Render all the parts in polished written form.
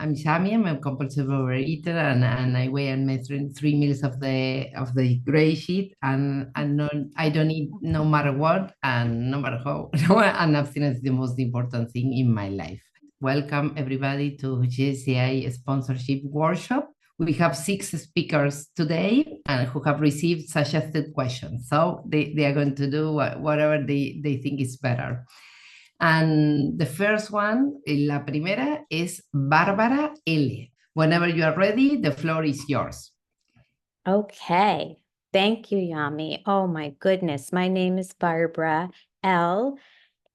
I'm Shami. I'm a compulsive overeater, and I weigh and measure 3 meals of the gray sheet, and no, I don't eat no matter what and no matter how. And abstinence is the most important thing in my life. Welcome everybody to GSA sponsorship workshop. We have 6 speakers today and who have received suggested questions. So they are going to do whatever they think is better. And the first one, la primera, es Bárbara L. Whenever you are ready, the floor is yours. Okay. Thank you, Yami. Oh my goodness. My name is Barbara L.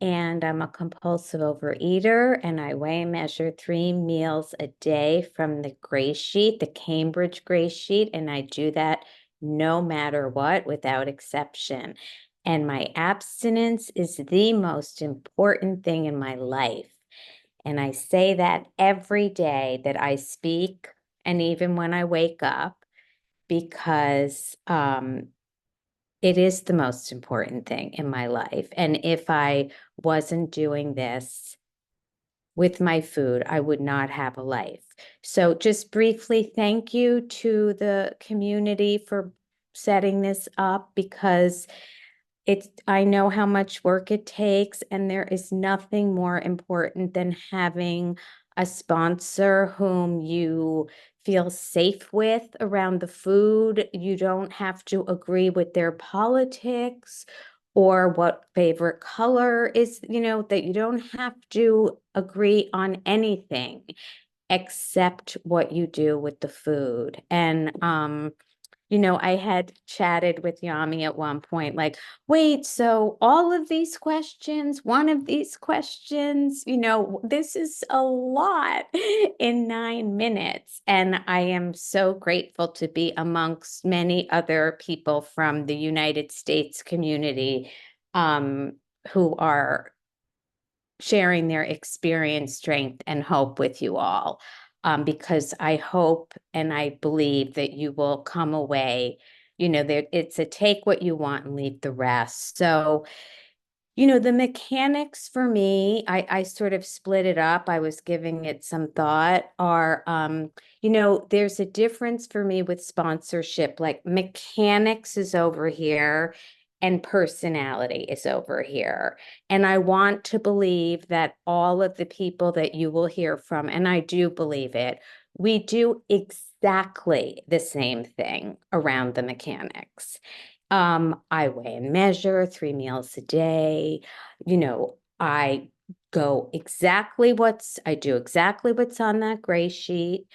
And I'm a compulsive overeater, and I weigh and measure 3 meals a day from the GreySheet, the Cambridge GreySheet, and I do that no matter what, without exception. And my abstinence is the most important thing in my life. And I say that every day that I speak, and even when I wake up, because it is the most important thing in my life. And if I wasn't doing this with my food, I would not have a life. So just briefly, thank you to the community for setting this up, because I know how much work it takes, and there is nothing more important than having a sponsor whom you feel safe with around the food. You don't have to agree with their politics or what favorite color is, that you don't have to agree on anything except what you do with the food. And I had chatted with Yami at one point, like, wait, so all of these questions, one of these questions, this is a lot in 9 minutes. And I am so grateful to be amongst many other people from the United States community who are sharing their experience, strength, and hope with you all. Because I hope and I believe that you will come away, it's a take what you want and leave the rest. So, the mechanics for me, I sort of split it up. I was giving it some thought, are, there's a difference for me with sponsorship. Like, mechanics is over here and personality is over here. And I want to believe that all of the people that you will hear from, and I do believe it, we do exactly the same thing around the mechanics. I weigh and measure 3 meals a day. I do exactly what's on that gray sheet.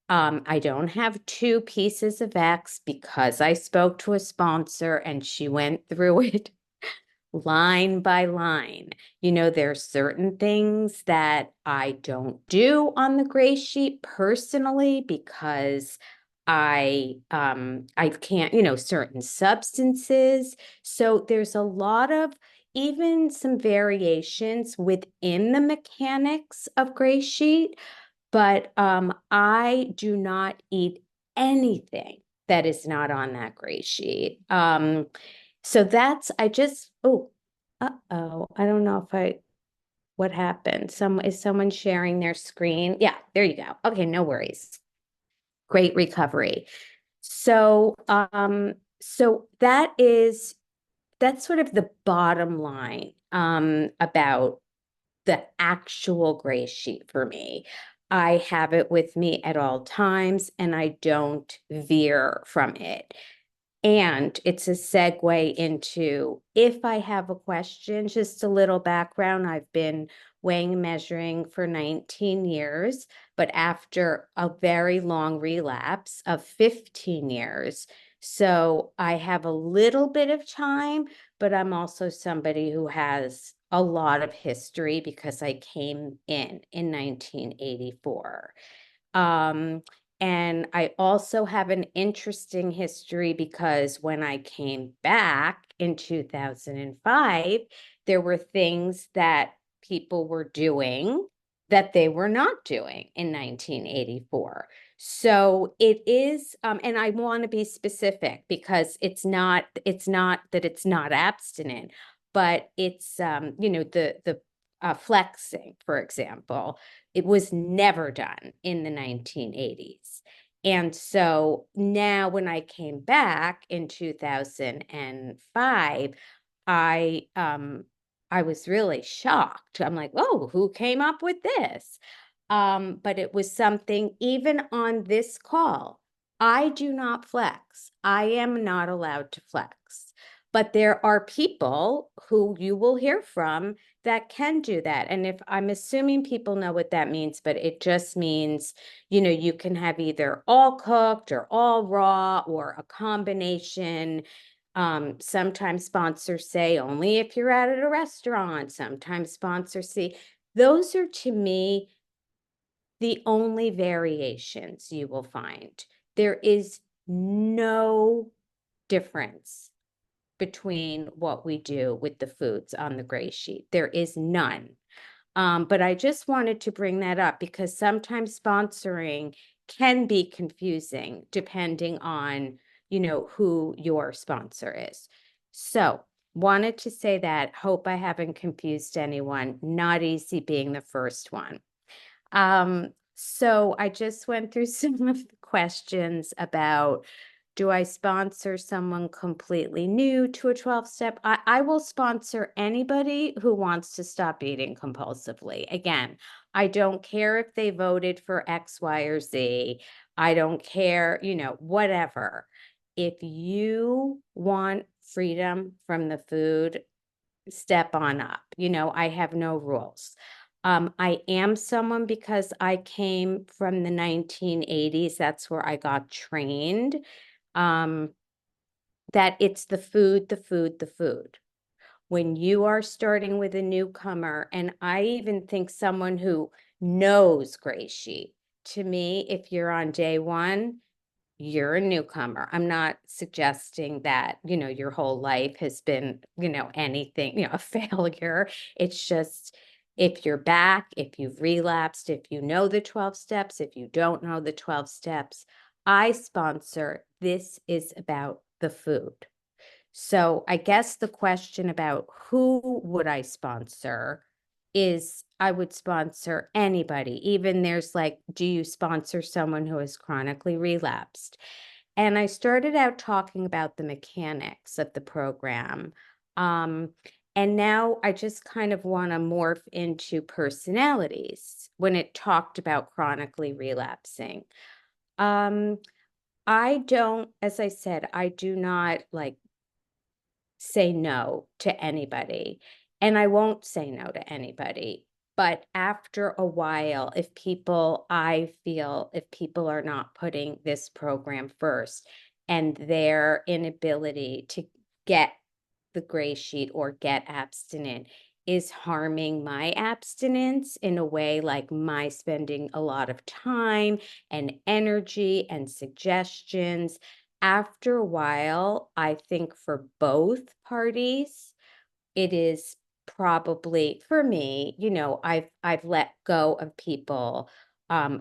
I don't have 2 pieces of X because I spoke to a sponsor and she went through it line by line. There's certain things that I don't do on the gray sheet personally because I can't, certain substances. So there's a lot of even some variations within the mechanics of gray sheet. But I do not eat anything that is not on that gray sheet. So I don't know what happened? Is someone sharing their screen? Yeah, there you go. Okay, no worries. Great recovery. So that's sort of the bottom line about the actual gray sheet for me. I have it with me at all times and I don't veer from it. And it's a segue into, if I have a question, just a little background. I've been weighing and measuring for 19 years, but after a very long relapse of 15 years. So I have a little bit of time, but I'm also somebody who has a lot of history because I came in 1984. And I also have an interesting history because when I came back in 2005, there were things that people were doing that they were not doing in 1984. So it is, and I want to be specific because it's not that it's not abstinent, but it's, flexing, for example, it was never done in the 1980s. And so now when I came back in 2005, I was really shocked. I'm like, oh, who came up with this? But it was something, even on this call, I do not flex. I am not allowed to flex. But there are people who you will hear from that can do that. And if I'm assuming people know what that means, but it just means, you can have either all cooked or all raw or a combination. Sometimes sponsors say only if you're out at a restaurant. Sometimes sponsors say, those are to me the only variations you will find. There is no difference between what we do with the foods on the gray sheet. There is none. But I just wanted to bring that up because sometimes sponsoring can be confusing depending on, who your sponsor is. So wanted to say that. Hope I haven't confused anyone. Not easy being the first one. So I just went through some of the questions about, do I sponsor someone completely new to a 12-step? I will sponsor anybody who wants to stop eating compulsively. Again, I don't care if they voted for X, Y, or Z. I don't care, whatever. If you want freedom from the food, step on up. I have no rules. I am someone, because I came from the 1980s, that's where I got trained, that it's the food, the food, the food. When you are starting with a newcomer, and I even think someone who knows Gray Sheet, to me, if you're on day one, you're a newcomer. I'm not suggesting that, your whole life has been, anything, a failure. It's just, if you're back, if you've relapsed, if you know the 12 steps, if you don't know the 12 steps, I sponsor. This is about the food. So I guess the question about who would I sponsor is, I would sponsor anybody. Even there's like, do you sponsor someone who is chronically relapsed? And I started out talking about the mechanics of the program. And now I just kind of want to morph into personalities when it talked about chronically relapsing. I don't, as I said, I do not like say no to anybody, and I won't say no to anybody. But after a while, I feel if people are not putting this program first, and their inability to get the gray sheet or get abstinent is harming my abstinence in a way, like my spending a lot of time and energy and suggestions. After a while, I think for both parties, it is probably, for me, I've let go of people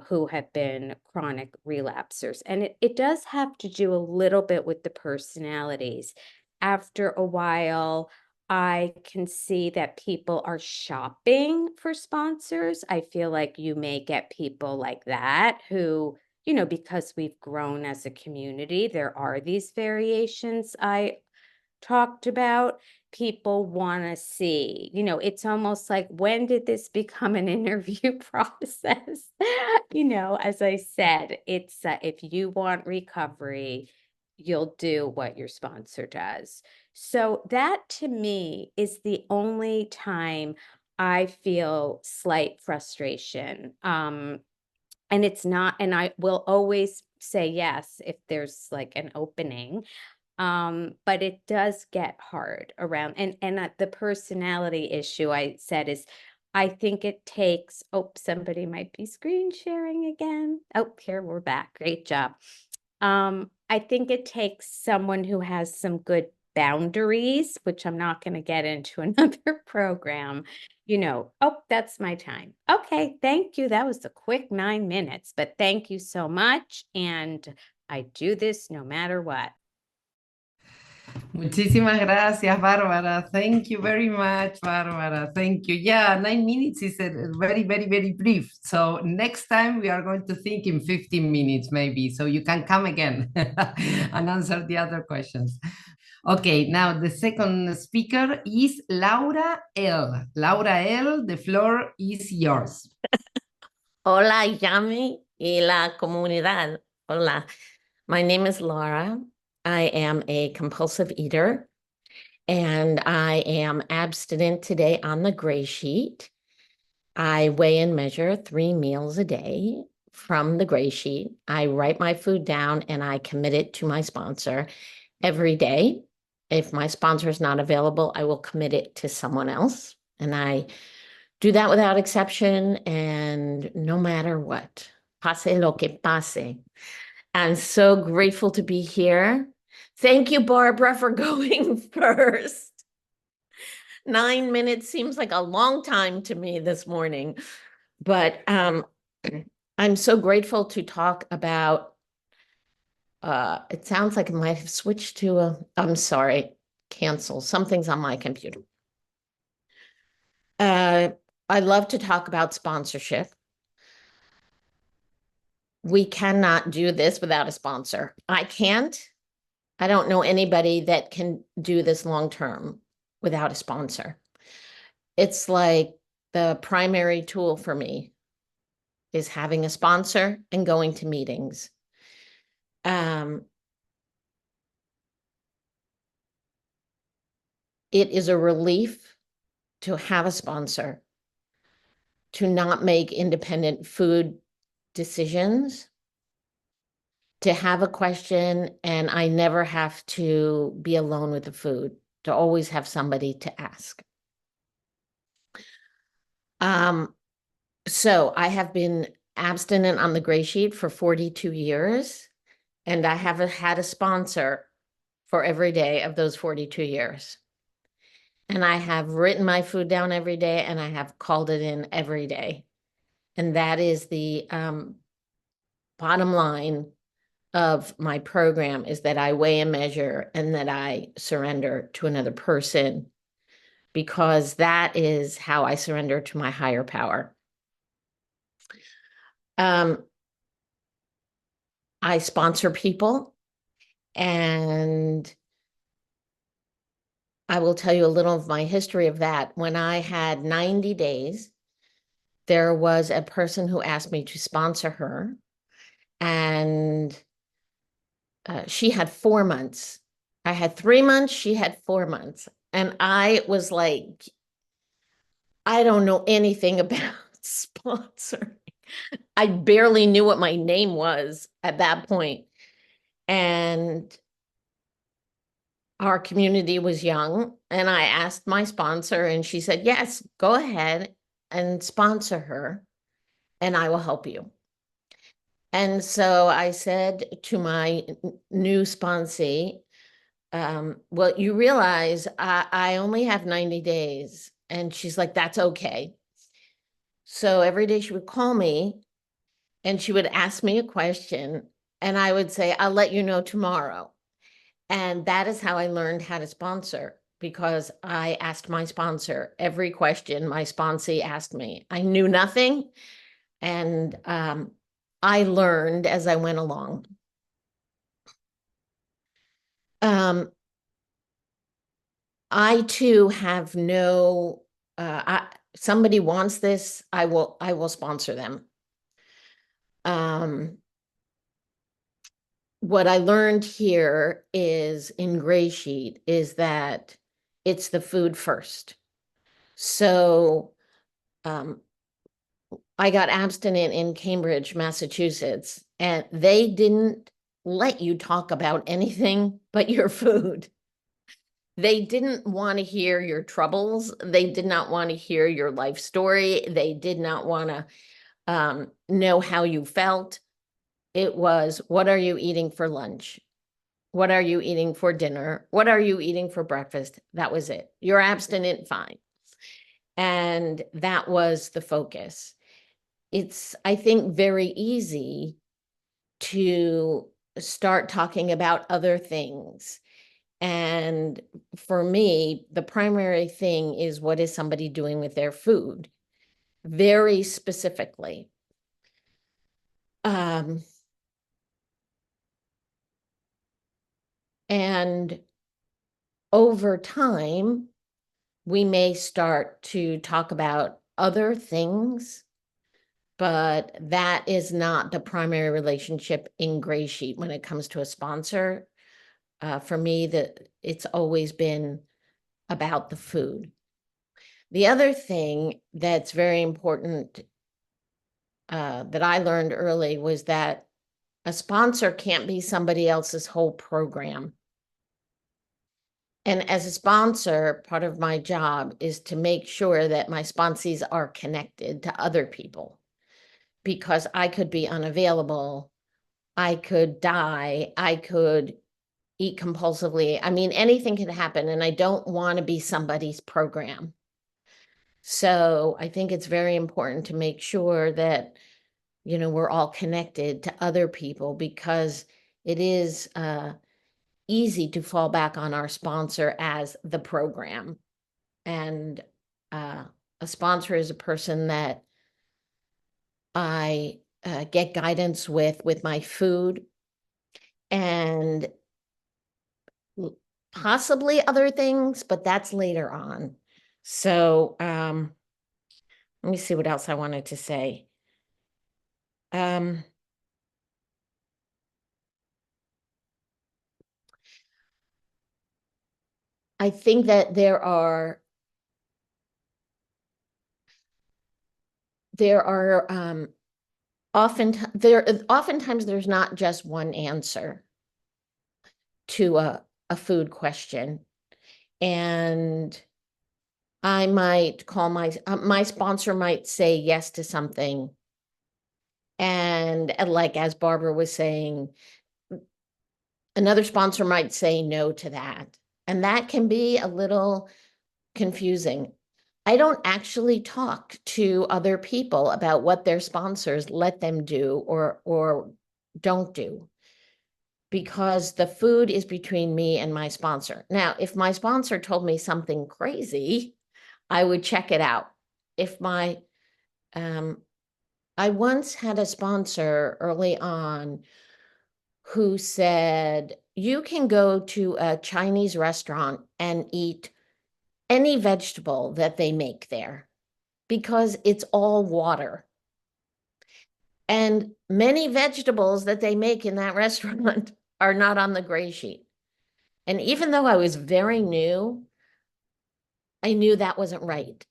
who have been chronic relapsers. And it does have to do a little bit with the personalities. After a while, I can see that people are shopping for sponsors. I feel like you may get people like that who, because we've grown as a community, there are these variations I talked about. People want to see, it's almost like, when did this become an interview process? As I said, it's if you want recovery, you'll do what your sponsor does. So that to me is the only time I feel slight frustration. And it's not, and I will always say yes if there's like an opening. But it does get hard around, and the personality issue I said is, I think it takes, somebody might be screen sharing again. Oh, here we're back. Great job. I think it takes someone who has some good boundaries, which I'm not going to get into another program. That's my time. Okay, thank you. That was a quick 9 minutes, but thank you so much. And I do this no matter what. Muchísimas gracias, Bárbara. Thank you very much, Bárbara. Thank you. Yeah, 9 minutes is very, very, very brief. So next time we are going to think in 15 minutes, maybe, so you can come again and answer the other questions. Okay, now the second speaker is Laura L. Laura L., the floor is yours. Hola, Yami y la comunidad. Hola, my name is Laura. I am a compulsive eater, and I am abstinent today on the GreySheet. I weigh and measure 3 meals a day from the GreySheet. I write my food down and I commit it to my sponsor every day. If my sponsor is not available, I will commit it to someone else. And I do that without exception and no matter what. Pase lo que pase. I'm so grateful to be here. Thank you, Barbara, for going first. 9 minutes seems like a long time to me this morning, but I'm so grateful to talk about, it sounds like I might have switched to I'm sorry, cancel. Something's on my computer. I love to talk about sponsorship. We cannot do this without a sponsor. I can't. I don't know anybody that can do this long term without a sponsor. It's like the primary tool for me is having a sponsor and going to meetings. It is a relief to have a sponsor, to not make independent food decisions, to have a question and I never have to be alone with the food, to always have somebody to ask. So I have been abstinent on the GreySheet for 42 years, and I have had a sponsor for every day of those 42 years. And I have written my food down every day, and I have called it in every day. And that is the bottom line of my program, is that I weigh and measure and that I surrender to another person, because that is how I surrender to my higher power. I sponsor people, and I will tell you a little of my history of that. When I had 90 days, there was a person who asked me to sponsor her, and she had 4 months. I had 3 months, she had 4 months. And I was like, I don't know anything about sponsoring. I barely knew what my name was at that point. And our community was young, and I asked my sponsor, and she said, yes, go ahead and sponsor her, and I will help you. And so I said to my new sponsee, well, you realize I only have 90 days. And she's like, that's okay. So every day she would call me and she would ask me a question, and I would say, I'll let you know tomorrow. And that is how I learned how to sponsor, because I asked my sponsor every question my sponsee asked me. I knew nothing, and I learned as I went along. I too have no, somebody wants this, I will sponsor them. What I learned here is in GreySheet is that it's the food first. So I got abstinent in Cambridge, Massachusetts, and they didn't let you talk about anything but your food. They didn't want to hear your troubles. They did not want to hear your life story. They did not want to know how you felt. It was, what are you eating for lunch? What are you eating for dinner? What are you eating for breakfast? That was it. You're abstinent, fine. And that was the focus. It's, I think, very easy to start talking about other things. And for me, the primary thing is, what is somebody doing with their food? Very specifically. And over time, we may start to talk about other things, but that is not the primary relationship in GreySheet when it comes to a sponsor. For me, it's always been about the food. The other thing that's very important that I learned early was that a sponsor can't be somebody else's whole program. And as a sponsor, part of my job is to make sure that my sponsees are connected to other people, because I could be unavailable, I could die, I could eat compulsively. I mean, anything can happen, and I don't want to be somebody's program. So I think it's very important to make sure that, you know, we're all connected to other people, because it is easy to fall back on our sponsor as the program. And a sponsor is a person that I get guidance with my food, and possibly other things, but that's later on. So let me see what else I wanted to say. I think that oftentimes there's not just one answer to a food question. And I might call my sponsor might say yes to something. And like, as Barbara was saying, another sponsor might say no to that. And that can be a little confusing. I don't actually talk to other people about what their sponsors let them do or don't do, because the food is between me and my sponsor. Now, if my sponsor told me something crazy, I would check it out. I once had a sponsor early on who said, you can go to a Chinese restaurant and eat any vegetable that they make there, because it's all water. And many vegetables that they make in that restaurant are not on the GreySheet. And even though I was very new, I knew that wasn't right.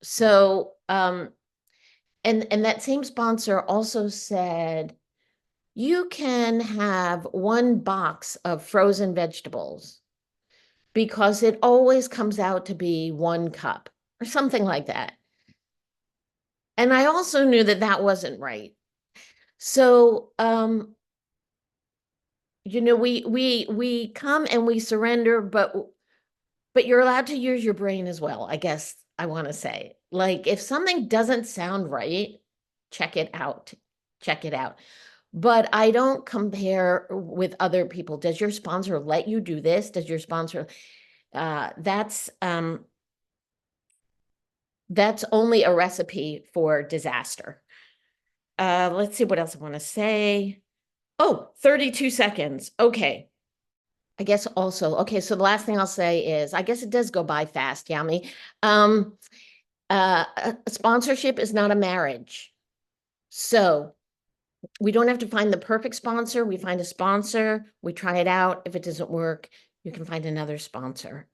So, and that same sponsor also said, you can have one box of frozen vegetables because it always comes out to be 1 cup or something like that. And I also knew that that wasn't right. So, you know, we come and we surrender, but you're allowed to use your brain as well, I guess I want to say. Like, if something doesn't sound right, check it out. Check it out. But I don't compare with other people. Does your sponsor let you do this? Does your sponsor, that's only a recipe for disaster. Let's see what else I want to say. Oh, 32 seconds. Okay. I guess also, okay, so the last thing I'll say is, I guess it does go by fast, Yami. Sponsorship is not a marriage. So we don't have to find the perfect sponsor. We find a sponsor, we try it out. If it doesn't work, you can find another sponsor.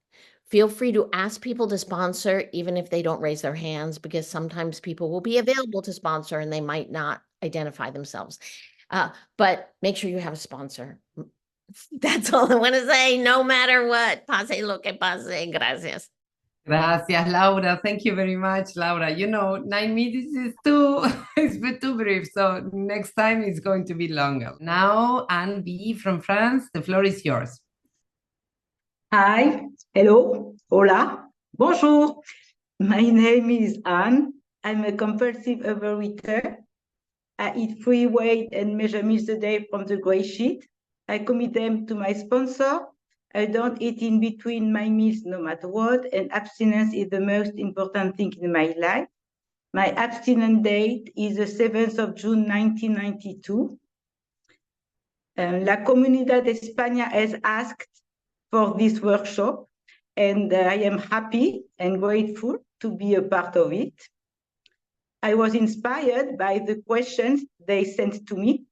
Feel free to ask people to sponsor, even if they don't raise their hands, because sometimes people will be available to sponsor and they might not identify themselves. But make sure you have a sponsor. That's all I want to say, no matter what. Pase lo que pase. Gracias. Gracias, Laura. Thank you very much, Laura. You know, 9 minutes is it's too brief. So next time it's going to be longer. Now, Anne B from France, the floor is yours. Hi, hello, hola, bonjour. My name is Anne. I'm a compulsive overeater. I eat 3 weight and measure meals a day from the GreySheet. I commit them to my sponsor. I don't eat in between my meals no matter what, and abstinence is the most important thing in my life. My abstinence date is the 7th of June 1992. La Comunidad de España has asked for this workshop, and I am happy and grateful to be a part of it. I was inspired by the questions they sent to me,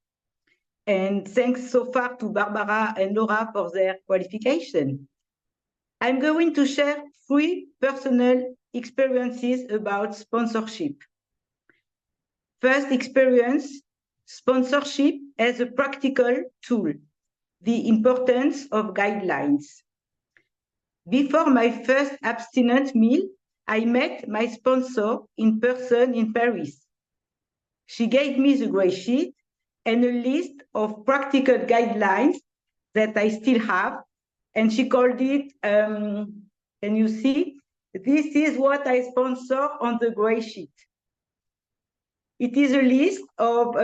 and thanks so far to Barbara and Laura for their qualification. I'm going to share 3 personal experiences about sponsorship. First experience, sponsorship as a practical tool, the importance of guidelines. Before my first abstinence meal, I met my sponsor in person in Paris. She gave me the GreySheet and a list of practical guidelines that I still have, and she called it, can you see? This is what I sponsor on the GreySheet. It is a list of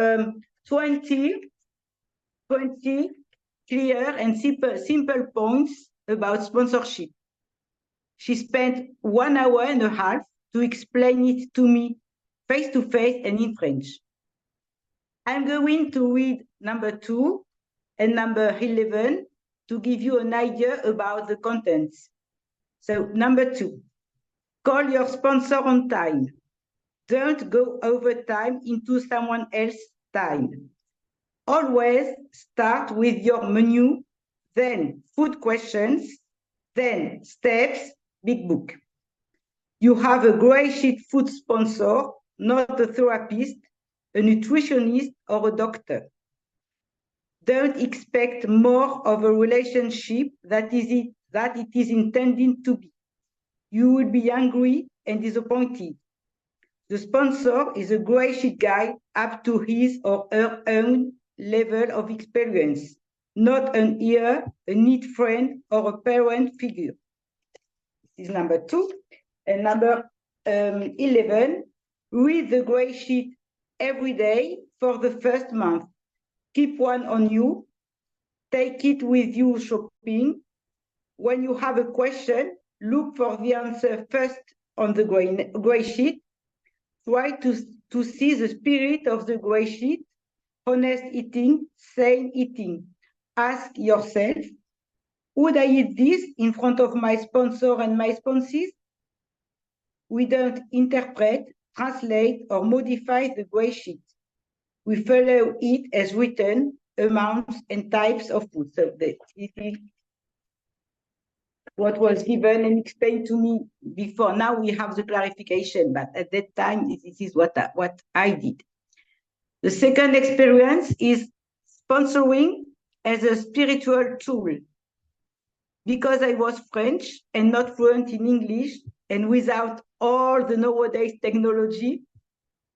20 clear and simple points about sponsorship. She spent 1 hour and a half to explain it to me face-to-face and in French. I'm going to read number 2 and number 11 to give you an idea about the contents. So number 2, call your sponsor on time. Don't go over time into someone else's time. Always start with your menu, then food questions, then steps, big book. You have a GreySheet food sponsor, not a therapist, a nutritionist, or a doctor. Don't expect more of a relationship that it is intended to be. You will be angry and disappointed. The sponsor is a GreySheet guy up to his or her own level of experience, not an ear, a neat friend, or a parent figure. This is number 2. And number 11, read the GreySheet every day for the first month. Keep one on you. Take it with you shopping. When you have a question, look for the answer first on the GreySheet. Try to see the spirit of the GreySheet, honest eating, sane eating. Ask yourself, would I eat this in front of my sponsor and my sponsors? We don't interpret, translate, or modify the GreySheet. We follow it as written, amounts and types of food. So this is what was given and explained to me before. Now we have the clarification, but at that time, this is what I did. The second experience is sponsoring as a spiritual tool. Because I was French and not fluent in English, and without all the nowadays technology,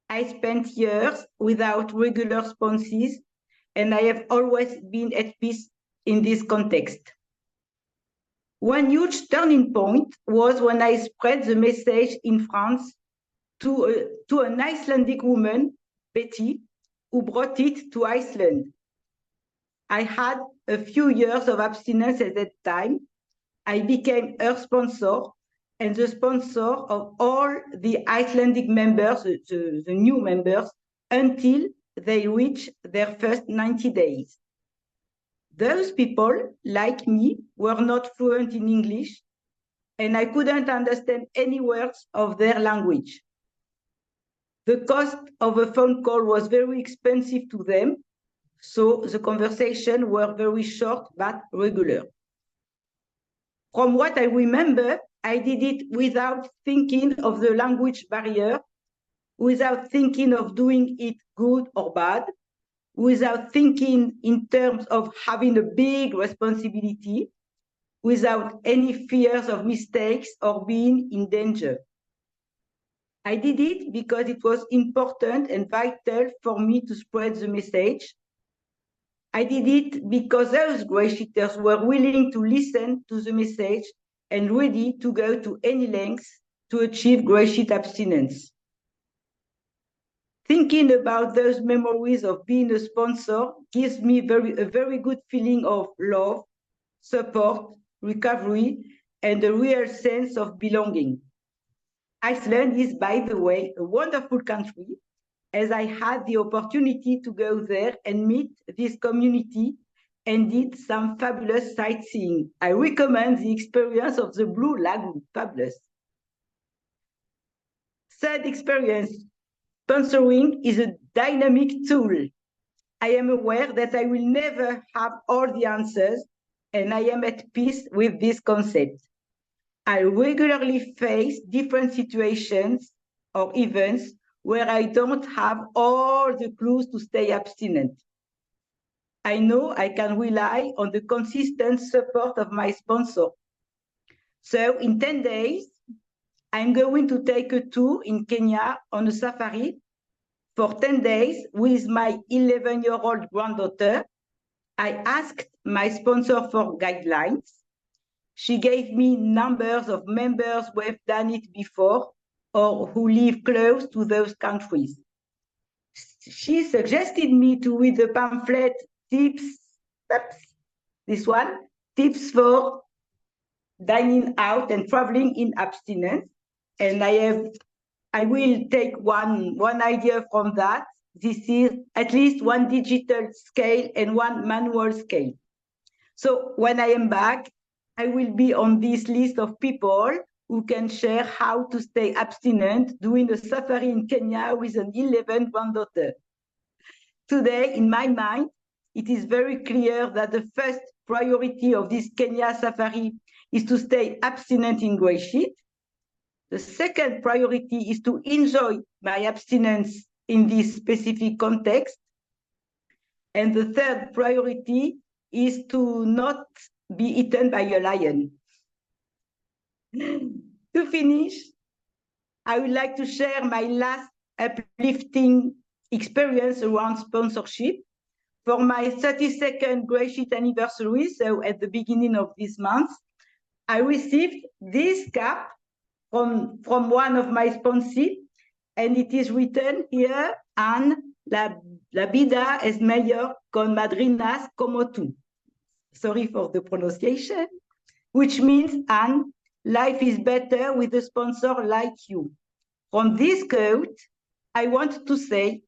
I spent years without regular sponsors, and I have always been at peace in this context. One huge turning point was when I spread the message in France to an Icelandic woman, Betty, who brought it to Iceland. I had a few years of abstinence at that time. I became her sponsor and the sponsor of all the Icelandic members, the new members, until they reach their first 90 days. Those people, like me, were not fluent in English, and I couldn't understand any words of their language. The cost of a phone call was very expensive to them, so the conversations were very short but regular. From what I remember, I did it without thinking of the language barrier, without thinking of doing it good or bad, without thinking in terms of having a big responsibility, without any fears of mistakes or being in danger. I did it because it was important and vital for me to spread the message. I did it because those GreySheeters were willing to listen to the message and ready to go to any lengths to achieve GreySheet abstinence. Thinking about those memories of being a sponsor gives me a very good feeling of love, support, recovery, and a real sense of belonging. Iceland is, by the way, a wonderful country, as I had the opportunity to go there and meet this community and did some fabulous sightseeing. I recommend the experience of the Blue Lagoon, fabulous. Third experience, sponsoring is a dynamic tool. I am aware that I will never have all the answers, and I am at peace with this concept. I regularly face different situations or events where I don't have all the clues to stay abstinent. I know I can rely on the consistent support of my sponsor. So in 10 days, I'm going to take a tour in Kenya on a safari for 10 days with my 11-year-old granddaughter. I asked my sponsor for guidelines. She gave me numbers of members who have done it before or who live close to those countries. She suggested me to read the pamphlet tips, this one, tips for dining out and traveling in abstinence. And I will take one idea from that. This is at least one digital scale and one manual scale. So when I am back, I will be on this list of people who can share how to stay abstinent doing a safari in Kenya with an 11 granddaughter. Today, in my mind, it is very clear that the first priority of this Kenya safari is to stay abstinent in GreySheet. The second priority is to enjoy my abstinence in this specific context. And the third priority is to not be eaten by a lion. To finish, I would like to share my last uplifting experience around sponsorship. For my 32nd GreySheet anniversary, so at the beginning of this month, I received this cap from one of my sponsors, and it is written here, and la vida es mejor con madrinas como tú. Sorry for the pronunciation, which means, and life is better with a sponsor like you. From this quote, I want to say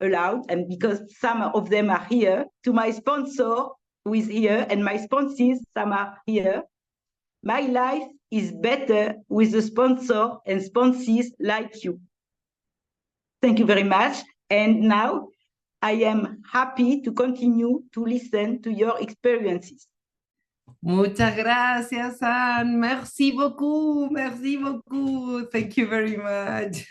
aloud, and because some of them are here, to my sponsor who is here, and my sponsors, some are here, my life is better with a sponsor and sponsors like you. Thank you very much. And now I am happy to continue to listen to your experiences. Muchas gracias, Anne. Merci beaucoup. Merci beaucoup. Thank you very much.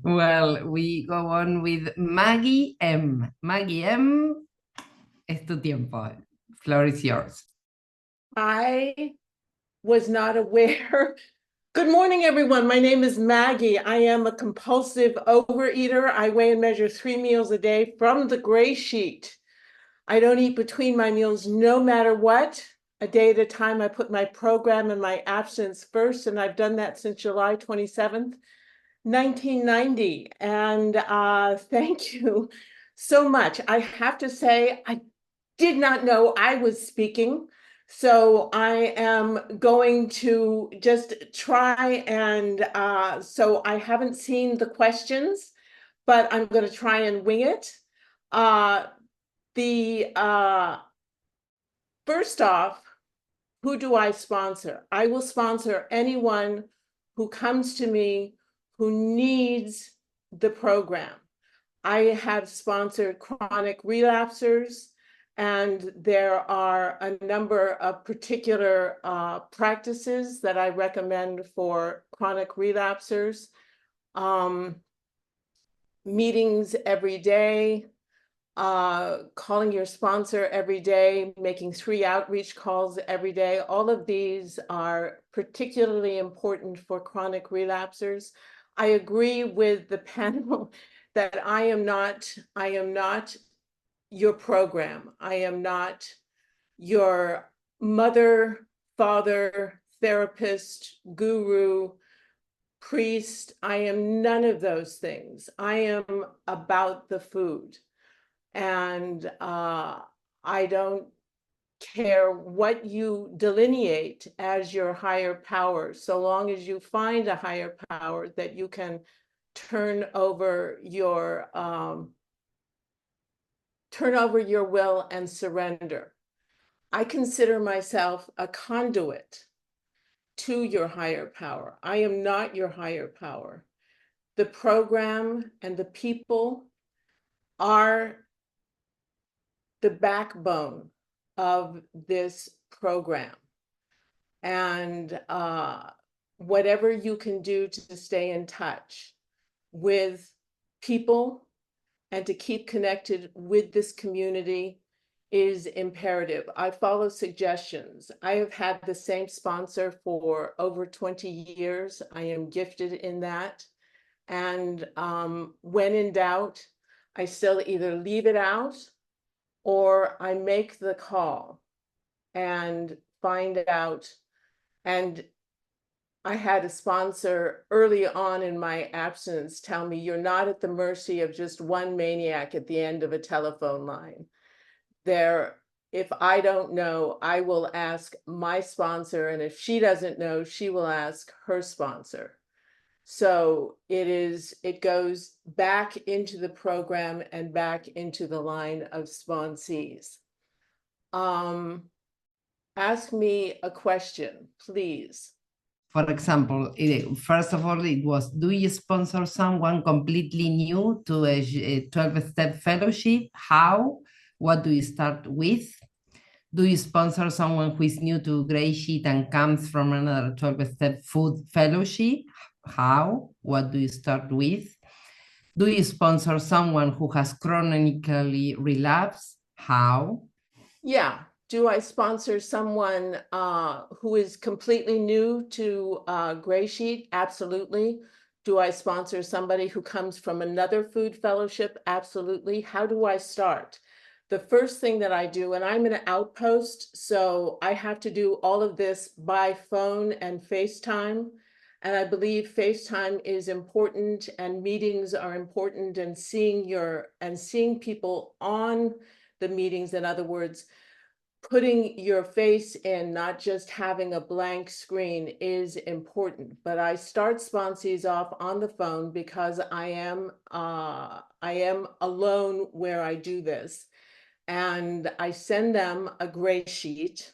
Well, we go on with Maggie M. Maggie M, es tu tiempo. Floor is yours. I was not aware. Good morning, everyone. My name is Maggie. I am a compulsive overeater. I weigh and measure 3 meals a day from the GreySheet. I don't eat between my meals no matter what. A day at a time, I put my program and my abstinence first, and I've done that since July 27th, 1990. And thank you so much. I have to say, I did not know I was speaking. So I am going to just try and, so I haven't seen the questions, but I'm going to try and wing it. First off, who do I sponsor? I will sponsor anyone who comes to me who needs the program. I have sponsored chronic relapsers, and there are a number of particular practices that I recommend for chronic relapsers. Meetings every day, calling your sponsor every day, making 3 outreach calls every day. All of these are particularly important for chronic relapsers. I agree with the panel that I am not your program. I am not your mother, father, therapist, guru, priest. I am none of those things. I am about the food. And I don't care what you delineate as your higher power, so long as you find a higher power that you can turn over your will and surrender. I consider myself a conduit to your higher power. I am not your higher power. The program and the people are the backbone of this program. And whatever you can do to stay in touch with people and to keep connected with this community is imperative. I follow suggestions. I have had the same sponsor for over 20 years. I am gifted in that. And when in doubt, I still either leave it out or I make the call and find out. And I had a sponsor early on in my abstinence tell me, you're not at the mercy of just one maniac at the end of a telephone line. If I don't know, I will ask my sponsor, and if she doesn't know, she will ask her sponsor. So it goes back into the program and back into the line of sponsees. Ask me a question, please. For example, first of all, it was, do you sponsor someone completely new to a 12-step fellowship? How? What do you start with? Do you sponsor someone who is new to GreySheet and comes from another 12-step food fellowship? How? What do you start with? Do you sponsor someone who has chronically relapsed? How? Yeah. Do I sponsor someone who is completely new to GreySheet? Absolutely. Do I sponsor somebody who comes from another food fellowship? Absolutely. How do I start? The first thing that I do, and I'm an outpost, so I have to do all of this by phone and FaceTime. And I believe FaceTime is important and meetings are important, and seeing people on the meetings, in other words, putting your face in, not just having a blank screen, is important. But I start sponsees off on the phone because I am alone where I do this. And I send them a GreySheet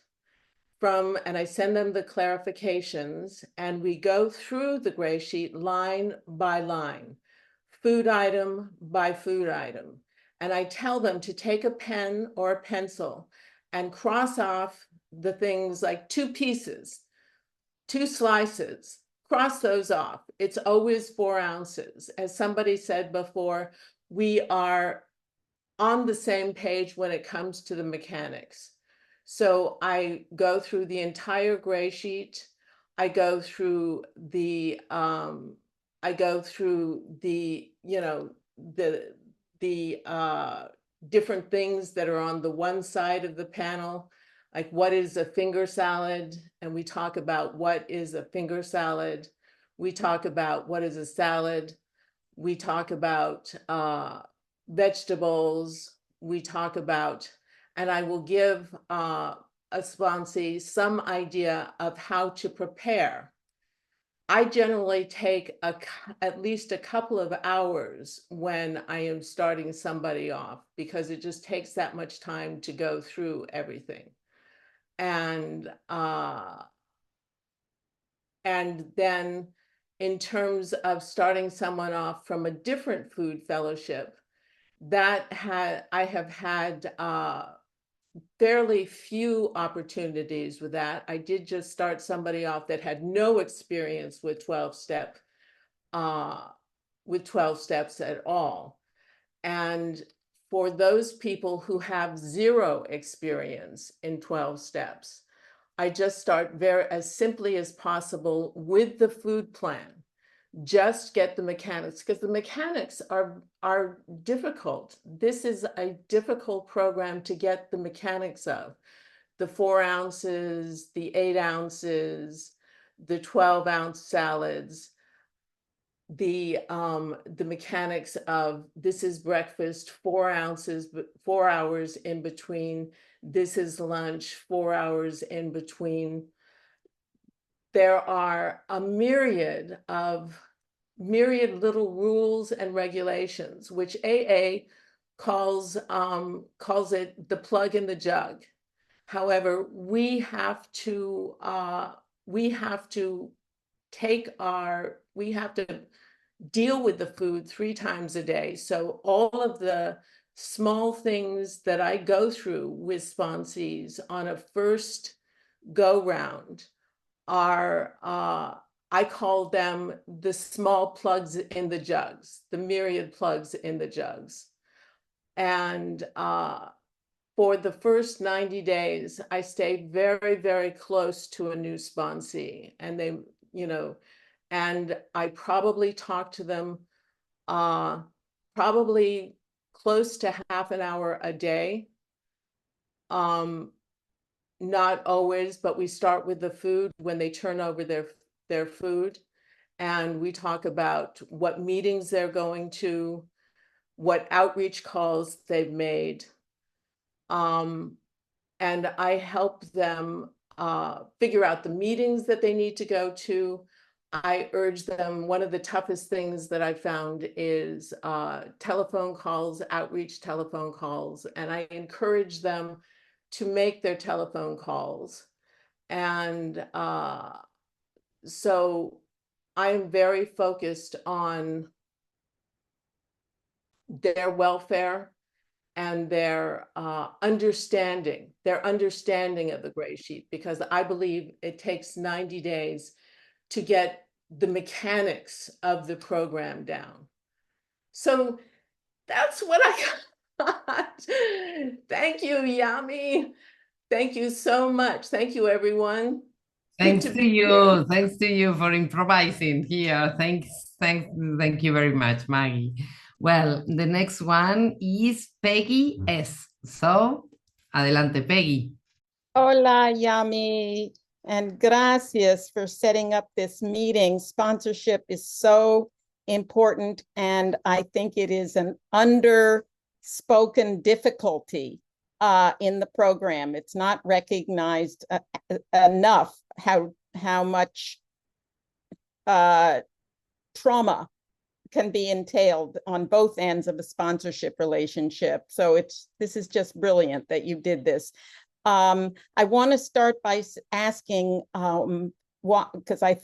and I send them the clarifications, and we go through the GreySheet line by line, food item by food item. And I tell them to take a pen or a pencil and cross off the things like 2 pieces, 2 slices, cross those off. It's always 4 ounces. As somebody said before, we are on the same page when it comes to the mechanics. So I go through the entire GreySheet. I go through the different things that are on the one side of the panel, like what is a finger salad, and we talk about what is a finger salad. We talk about what is a salad. We talk about vegetables. We talk about, and I will give a sponsee some idea of how to prepare. I generally take at least a couple of hours when I am starting somebody off, because it just takes that much time to go through everything. And then in terms of starting someone off from a different food fellowship, I have had fairly few opportunities with that. I did just start somebody off that had no experience with 12 steps at all. And for those people who have 0 experience in 12 steps, I just start as simply as possible with the food plan. Just get the mechanics, because the mechanics are difficult. This is a difficult program to get the mechanics of. The 4 ounces, the 8 ounces, the 12-ounce salads. the mechanics of this is breakfast, 4 ounces, but 4 hours in between. This is lunch, 4 hours in between. There are a myriad little rules and regulations, which AA calls it the plug in the jug. However, we have to deal with the food 3 times a day. So all of the small things that I go through with sponsees on a first go round are, I call them the small plugs in the jugs, the myriad plugs in the jugs. And for the first 90 days, I stay very, very close to a new sponsee, and they, and I probably talk to them probably close to half an hour a day. Not always, but we start with the food when they turn over their food, and we talk about what meetings they're going to, what outreach calls they've made. And I help them figure out the meetings that they need to go to. I urge them, one of the toughest things that I found is telephone calls, outreach telephone calls, and I encourage them to make their telephone calls. And so I'm very focused on their welfare and their understanding of the gray sheet, because I believe it takes 90 days to get the mechanics of the program down. So that's what I got. Thank you, Yami. Thank you so much. Thank you, everyone. Thanks to you. Thanks to you for improvising here. Thank you very much, Maggie. Well, the next one is Peggy S. So, adelante, Peggy. Hola, Yami, and gracias for setting up this meeting. Sponsorship is so important, and I think it is an underspoken difficulty in the program. It's not recognized enough how much trauma can be entailed on both ends of a sponsorship relationship. So this is just brilliant that you did this. I want to start by asking, because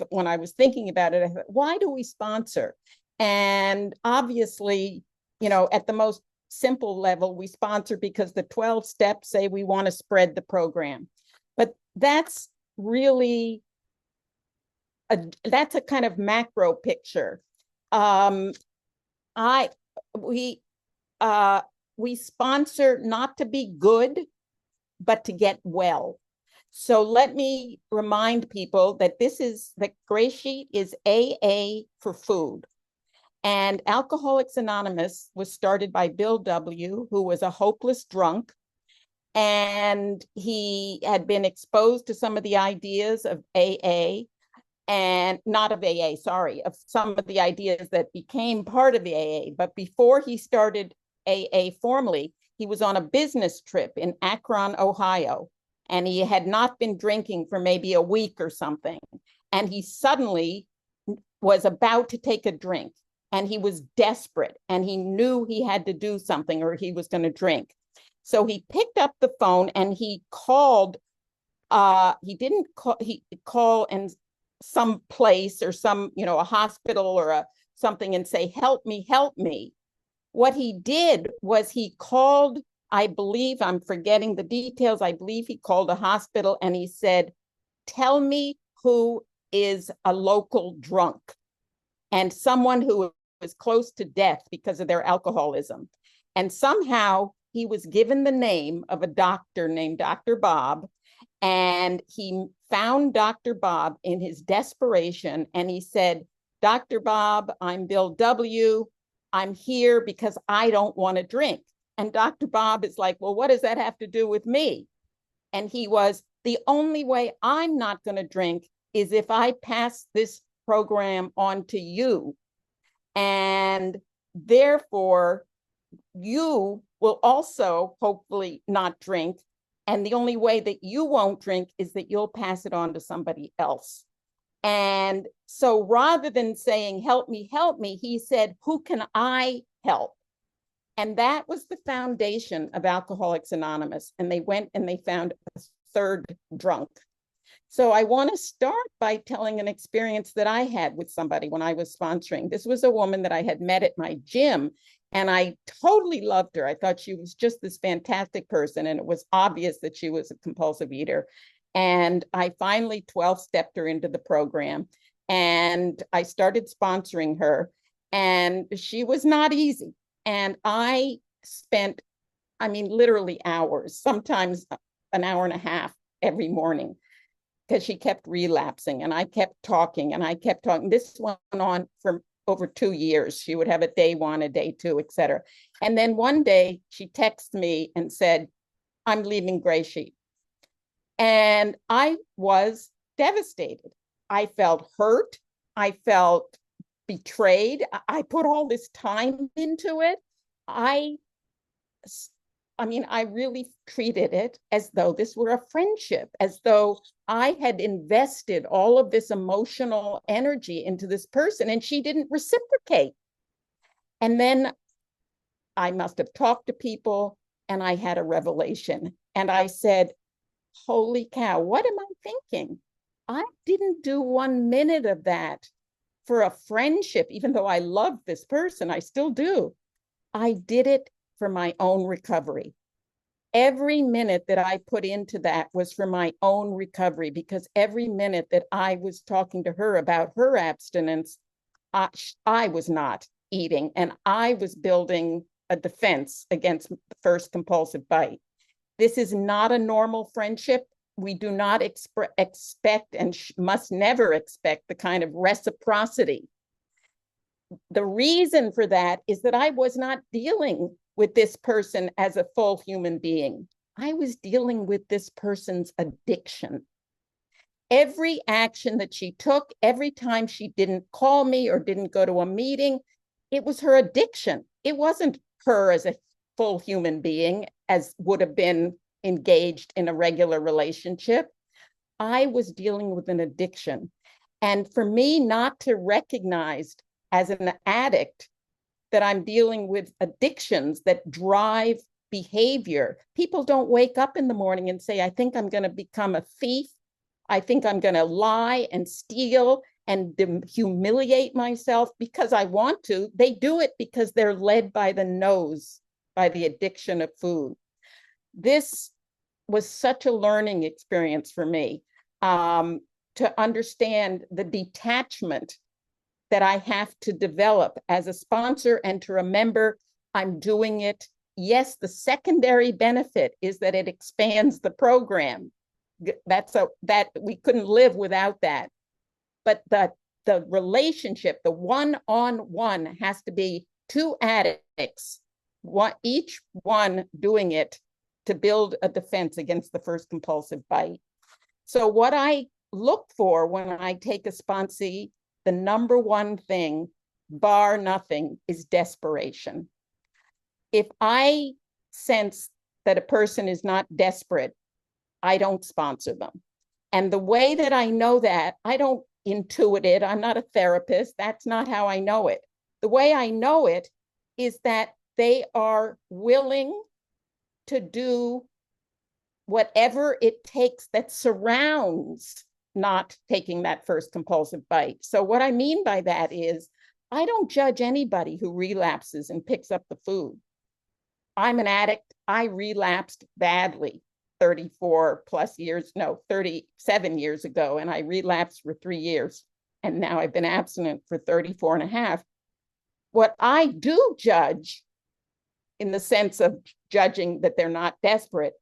when I was thinking about it, I thought, why do we sponsor? And obviously, at the most simple level, we sponsor because the 12 steps say we want to spread the program. But that's really, that's a kind of macro picture. We sponsor not to be good, but to get well. So let me remind people that the Gray Sheet is AA for food. And Alcoholics Anonymous was started by Bill W., who was a hopeless drunk. And he had been exposed to some of the ideas of AA, and not of AA, sorry, of some of the ideas that became part of the AA. But before he started AA formally, he was on a business trip in Akron, Ohio, and he had not been drinking for maybe a week or something. And he suddenly was about to take a drink, and he was desperate, and he knew he had to do something or he was going to drink. So he picked up the phone and he called, he called and some place or some, a hospital or something and say, help me, help me. What he did was he called, I believe, I'm forgetting the details, I believe he called a hospital and he said, tell me who is a local drunk and someone who was close to death because of their alcoholism. And somehow he was given the name of a doctor named Dr. Bob, and he found Dr. Bob in his desperation, and he said, Dr. Bob, I'm Bill W. I'm here because I don't want to drink. And Dr. Bob is like, well, what does that have to do with me? And he was, the only way I'm not going to drink is if I pass this program on to you And therefore, you will also hopefully not drink. And the only way that you won't drink is that you'll pass it on to somebody else. And so rather than saying, help me, he said, who can I help? And that was the foundation of Alcoholics Anonymous. And they went and they found a third drunk. So I want to start by telling an experience that I had with somebody when I was sponsoring. This was a woman that I had met at my gym, and I totally loved her. I thought she was just this fantastic person, and it was obvious that she was a compulsive eater. And I finally 12-stepped her into the program, and I started sponsoring her, and she was not easy. And I spent, literally hours, sometimes an hour and a half every morning, because she kept relapsing, and I kept talking and I kept talking. This went on for over 2 years. She would have a day 1, a day 2, etc. And then one day she texted me and said, I'm leaving GreySheet. And I was devastated. I felt hurt. I felt betrayed. I put all this time into it. I really treated it as though this were a friendship, as though I had invested all of this emotional energy into this person and she didn't reciprocate. And then I must have talked to people and I had a revelation. And I said, holy cow, what am I thinking? I didn't do 1 minute of that for a friendship, even though I love this person, I still do. I did it for my own recovery. Every minute that I put into that was for my own recovery, because every minute that I was talking to her about her abstinence, I was not eating, and I was building a defense against the first compulsive bite. This is not a normal friendship. We do not expect and must never expect the kind of reciprocity. The reason for that is that I was not dealing with this person as a full human being. I was dealing with this person's addiction. Every action that she took, every time she didn't call me or didn't go to a meeting, it was her addiction. It wasn't her as a full human being, as would have been engaged in a regular relationship. I was dealing with an addiction. And for me not to recognize as an addict that I'm dealing with addictions that drive behavior. People don't wake up in the morning and say, I think I'm going to become a thief. I think I'm going to lie and steal and humiliate myself because I want to. They do it because they're led by the nose, by the addiction of food. This was such a learning experience for me, to understand the detachment that I have to develop as a sponsor, and to remember I'm doing it. Yes, the secondary benefit is that it expands the program. That we couldn't live without that. But the relationship, the one-on-one, has to be 2 addicts, each one doing it to build a defense against the first compulsive bite. So what I look for when I take a sponsee, the number one thing, bar nothing, is desperation. If I sense that a person is not desperate, I don't sponsor them. And the way that I know that, I don't intuit it. I'm not a therapist. That's not how I know it. The way I know it is that they are willing to do whatever it takes that surrounds not taking that first compulsive bite. So what I mean by that is, I don't judge anybody who relapses and picks up the food. I'm an addict. I relapsed badly 37 years ago, and I relapsed for 3 years. And now I've been abstinent for 34 and a half. What I do judge, in the sense of judging that they're not desperate,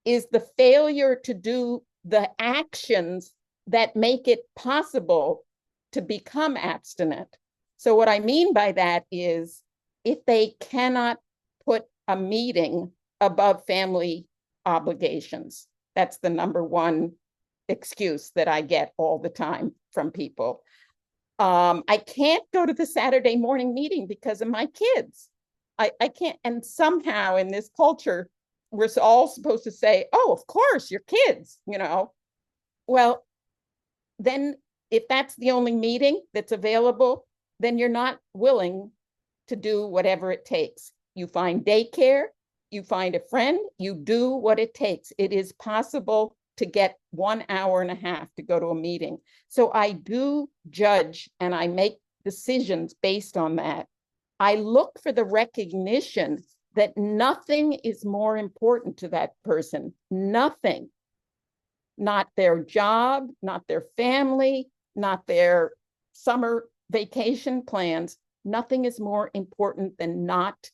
is the failure to do the actions that make it possible to become abstinent. So what I mean by that is, if they cannot put a meeting above family obligations, that's the number one excuse that I get all the time from people. I can't go to the Saturday morning meeting because of my kids. I can't. And somehow in this culture, we're all supposed to say, oh, of course, your kids, you know. Well, then if that's the only meeting that's available, then you're not willing to do whatever it takes. You find daycare, you find a friend, you do what it takes. It is possible to get 1 hour and a half to go to a meeting. So I do judge and I make decisions based on that. I look for the recognition that nothing is more important to that person. Nothing. Not their job, not their family, not their summer vacation plans. Nothing is more important than not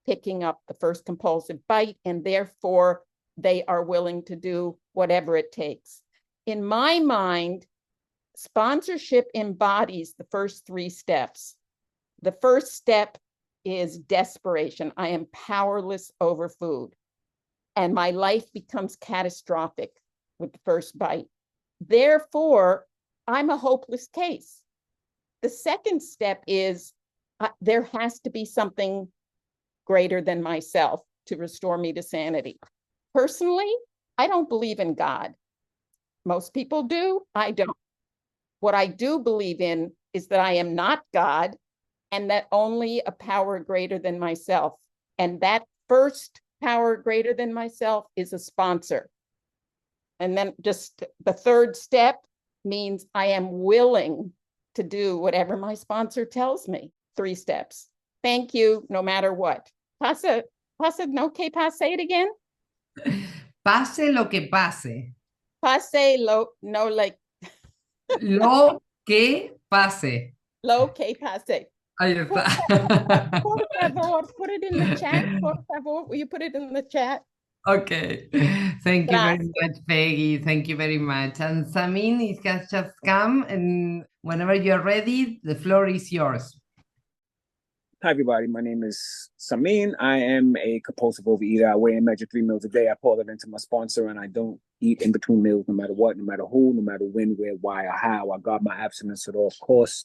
picking up the first compulsive bite, and therefore they are willing to do whatever it takes. In my mind, sponsorship embodies the first 3 steps. The first step is desperation. I am powerless over food, and my life becomes catastrophic with the first bite. Therefore, I'm a hopeless case. The second step is there has to be something greater than myself to restore me to sanity. Personally, I don't believe in God. Most people do. I don't. What I do believe in is that I am not God and that only a power greater than myself. And that first power greater than myself is a sponsor. And then just the third step means I am willing to do whatever my sponsor tells me. 3 steps. Thank you, no matter what. Pasa, no que pase it again? Pase lo que pase. Pase no like. Lo que pase. Lo que pase. Ahí está. Por favor, put it in the chat. Por favor, will you put it in the chat? Okay. Thank you very much, Peggy. Thank you very much. And Samin, it has just come, and whenever you're ready, the floor is yours. Hi, everybody. My name is Samin. I am a compulsive overeater. I weigh and measure 3 meals a day. I pour it into my sponsor, and I don't eat in between meals, no matter what, no matter who, no matter when, where, why, or how. I guard my abstinence at all costs.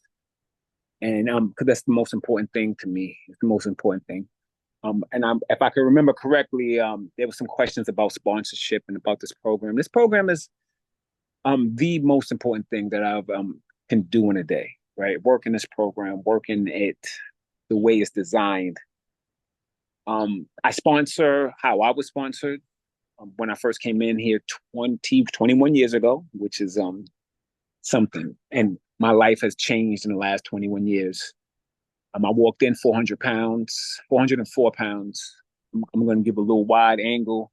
And because that's the most important thing to me. It's the most important thing. If I can remember correctly, there were some questions about sponsorship and about this program. This program is the most important thing that I can do in a day, right? Working this program, working it the way it's designed. I sponsor how I was sponsored when I first came in here 21 years ago, which is something. And my life has changed in the last 21 years. I walked in 400 pounds, 404 pounds. I'm going to give a little wide angle,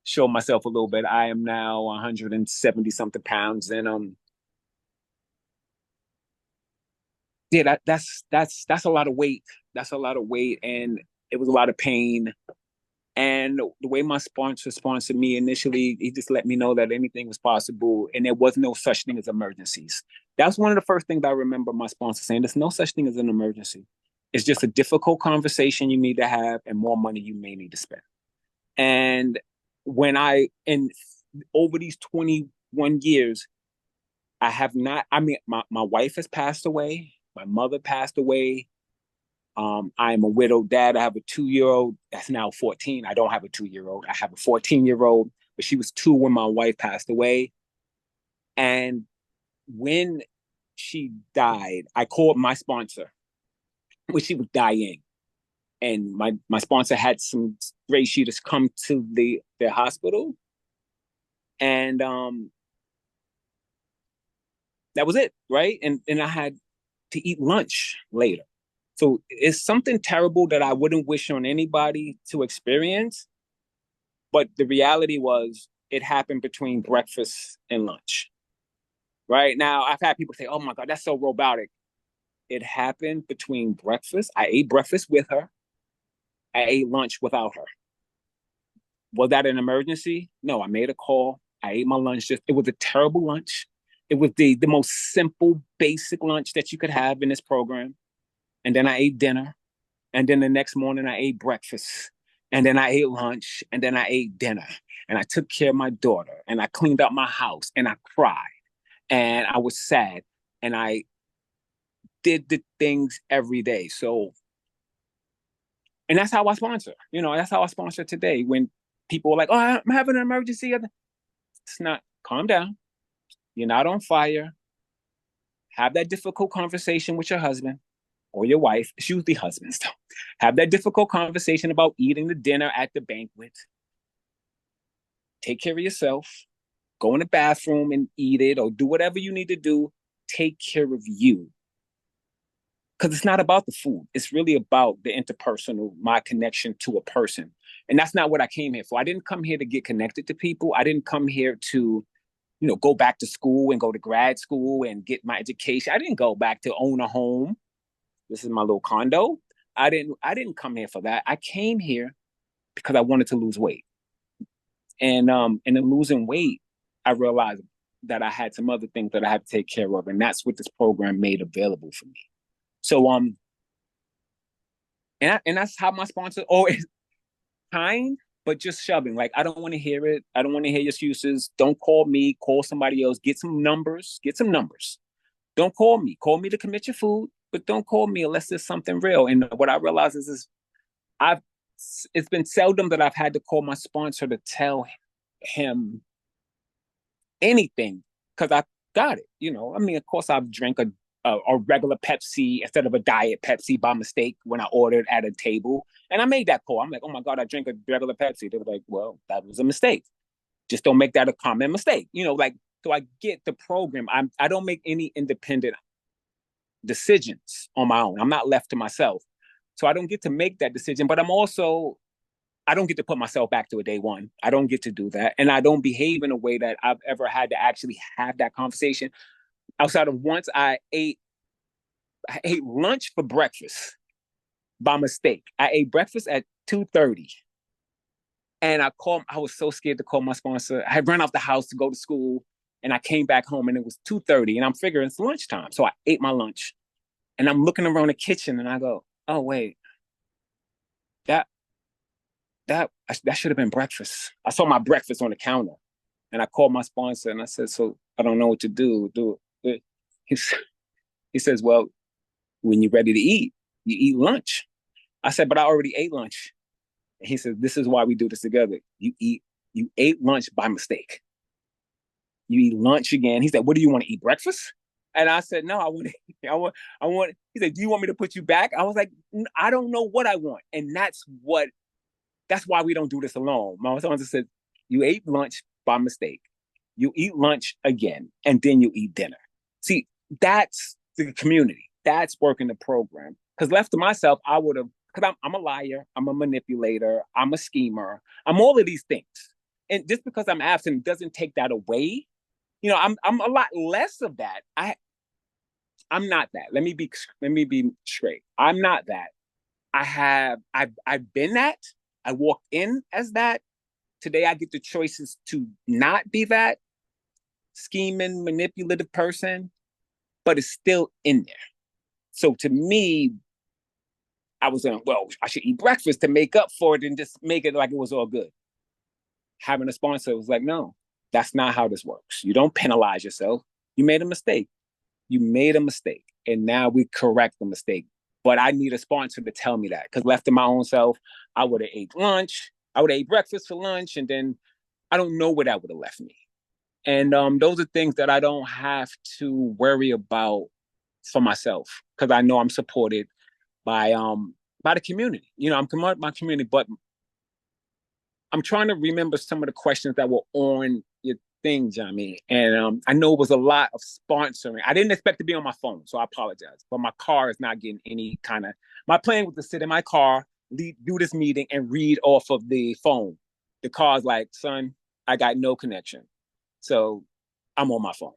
show myself a little bit. I am now 170 something pounds. And yeah, that's a lot of weight. That's a lot of weight. And it was a lot of pain. And the way my sponsor sponsored me initially, he just let me know that anything was possible and there was no such thing as emergencies. That's one of the first things I remember my sponsor saying. There's no such thing as an emergency. It's just a difficult conversation you need to have and more money you may need to spend. And over these 21 years, I have not, my wife has passed away. My mother passed away. I am a widowed dad. I have a 2-year-old that's now 14. I don't have a 2-year-old. I have a 14-year-old, but she was 2 when my wife passed away. And when she died, I called my sponsor when she was dying. And my sponsor had some GreySheeters come to the hospital. And that was it, right? And I had to eat lunch later. So it's something terrible that I wouldn't wish on anybody to experience. But the reality was it happened between breakfast and lunch. Right now, I've had people say, oh my God, that's so robotic. It happened between breakfast. I ate breakfast with her. I ate lunch without her. Was that an emergency? No, I made a call. I ate my lunch. It was a terrible lunch. It was the most simple, basic lunch that you could have in this program. And then I ate dinner. And then the next morning I ate breakfast. And then I ate lunch. And then I ate dinner. And I took care of my daughter. And I cleaned up my house. And I cried. And I was sad. And I did the things every day. So, and that's how I sponsor. You know, that's how I sponsor today. When people are like, "Oh, I'm having an emergency," it's not. Calm down. You're not on fire. Have that difficult conversation with your husband or your wife. It's usually husbands, though. Have that difficult conversation about eating the dinner at the banquet. Take care of yourself. Go in the bathroom and eat it, or do whatever you need to do. Take care of you. Because it's not about the food. It's really about the interpersonal, my connection to a person. And that's not what I came here for. I didn't come here to get connected to people. I didn't come here to, go back to school and go to grad school and get my education. I didn't go back to own a home. This is my little condo. I didn't come here for that. I came here because I wanted to lose weight. And in losing weight, I realized that I had some other things that I had to take care of. And that's what this program made available for me. So, and that's how my sponsor always kind, but just shoving. Like, I don't want to hear it. I don't want to hear your excuses. Don't call me. Call somebody else. Get some numbers. Don't call me. Call me to commit your food, but don't call me unless there's something real. And what I realize is it's been seldom that I've had to call my sponsor to tell him anything because I got it. Of course, I've drank a regular Pepsi instead of a diet Pepsi by mistake when I ordered at a table. And I made that call. I'm like, oh my God, I drank a regular Pepsi. They were like, well, that was a mistake. Just don't make that a common mistake. So I get the program. I don't make any independent decisions on my own. I'm not left to myself. So I don't get to make that decision, but I don't get to put myself back to a day one. I don't get to do that. And I don't behave in a way that I've ever had to actually have that conversation. Outside of once I ate lunch for breakfast by mistake. I ate breakfast at 2:30. And I was so scared to call my sponsor. I had run out the house to go to school and I came back home and it was 2:30 and I'm figuring it's lunchtime. So I ate my lunch and I'm looking around the kitchen and I go, oh, wait, that should have been breakfast. I saw my breakfast on the counter and I called my sponsor and I said, so I don't know what to do. He says, well, when you're ready to eat, you eat lunch. I said, but I already ate lunch. And he said, this is why we do this together. You ate lunch by mistake. You eat lunch again. He said, what do you want to eat, breakfast? And I said, no, I want, he said, do you want me to put you back? I was like, I don't know what I want. And that's why we don't do this alone. My sponsor said, you ate lunch by mistake. You eat lunch again, and then you eat dinner. See, that's the community. That's working the program. Because left to myself, I would have, because I'm a liar, I'm a manipulator, I'm a schemer, I'm all of these things. And just because I'm absent doesn't take that away. I'm a lot less of that. I'm not that. Let me be straight. I'm not that. I've been that. I walked in as that. Today I get the choices to not be that scheming, manipulative person, but it's still in there. So to me, I was saying, well, I should eat breakfast to make up for it and just make it like it was all good. Having a sponsor was like, no, that's not how this works. You don't penalize yourself. You made a mistake. And now we correct the mistake. But I need a sponsor to tell me that, because left to my own self, I would have ate lunch. I would have ate breakfast for lunch, and then I don't know where that would have left me. And those are things that I don't have to worry about for myself, because I know I'm supported by the community. I'm promoting my community, but I'm trying to remember some of the questions that were on your thing, Jamie. And I know it was a lot of sponsoring. I didn't expect to be on my phone, so I apologize. But my car is not getting any kind of. My plan was to sit in my car, do this meeting, and read off of the phone. The car's like, son, I got no connection, so I'm on my phone.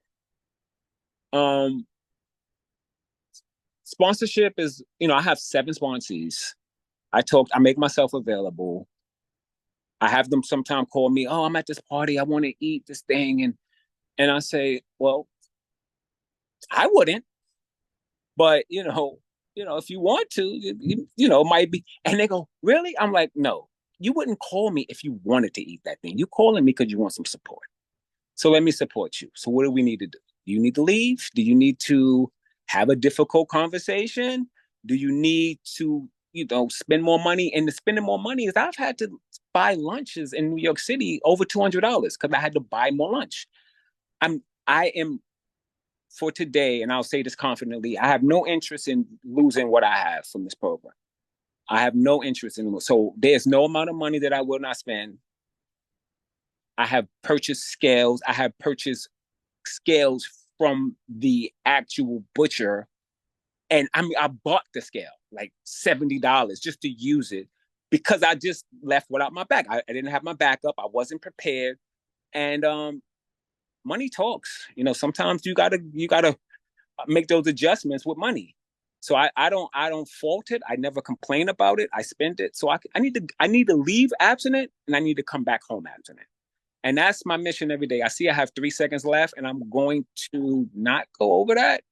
Sponsorship is, I have 7 sponsees. I make myself available. I have them sometimes call me, oh, I'm at this party, I want to eat this thing. And I say, well, I wouldn't, but if you want to, it might be. And they go, really? I'm like, no, you wouldn't call me if you wanted to eat that thing. You're calling me because you want some support. So let me support you. So what do we need to do? Do you need to leave? Do you need to have a difficult conversation? Do you need to, spend more money? And the spending more money is I've had to buy lunches in New York City over $200 because I had to buy more lunch. I am for today, and I'll say this confidently, I have no interest in losing what I have from this program. I have no interest in it. So there's no amount of money that I will not spend. I have purchased scales. I have purchased scales from the actual butcher. And I bought the scale, like $70 just to use it because I just left without my back. I didn't have my backup. I wasn't prepared. And money talks. Sometimes you gotta make those adjustments with money. So I don't fault it. I never complain about it. I spend it. So I need to leave abstinent and I need to come back home abstinent. And that's my mission every day. I see I have 3 seconds left and I'm going to not go over that.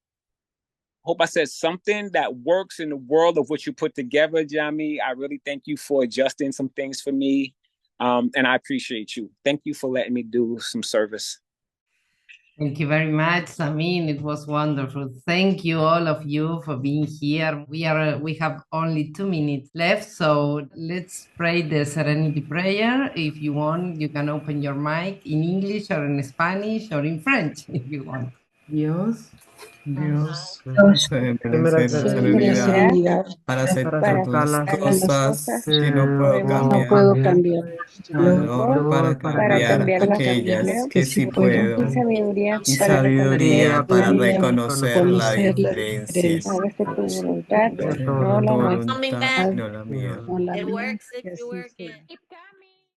Hope I said something that works in the world of what you put together, Jami. I really thank you for adjusting some things for me. And I appreciate you. Thank you for letting me do some service. Thank you very much, Amin. It was wonderful. Thank you, all of you, for being here. We have only 2 minutes left, so let's pray the Serenity Prayer. If you want, you can open your mic in English or in Spanish or in French, if you want. Dios Dios, merece la serenidad para aceptar para todas las aceptar cosas que no puedo no puedo cambiar. valor para Para cambiar las aquellas que sí y puedo, sabiduría y para sabiduría para reconocer la conocer la diferencia. diferencia. Hágase tu voluntad, Tu no la nuestra. voluntad, no la mía. No la It mía. works if Que you así work sea. it.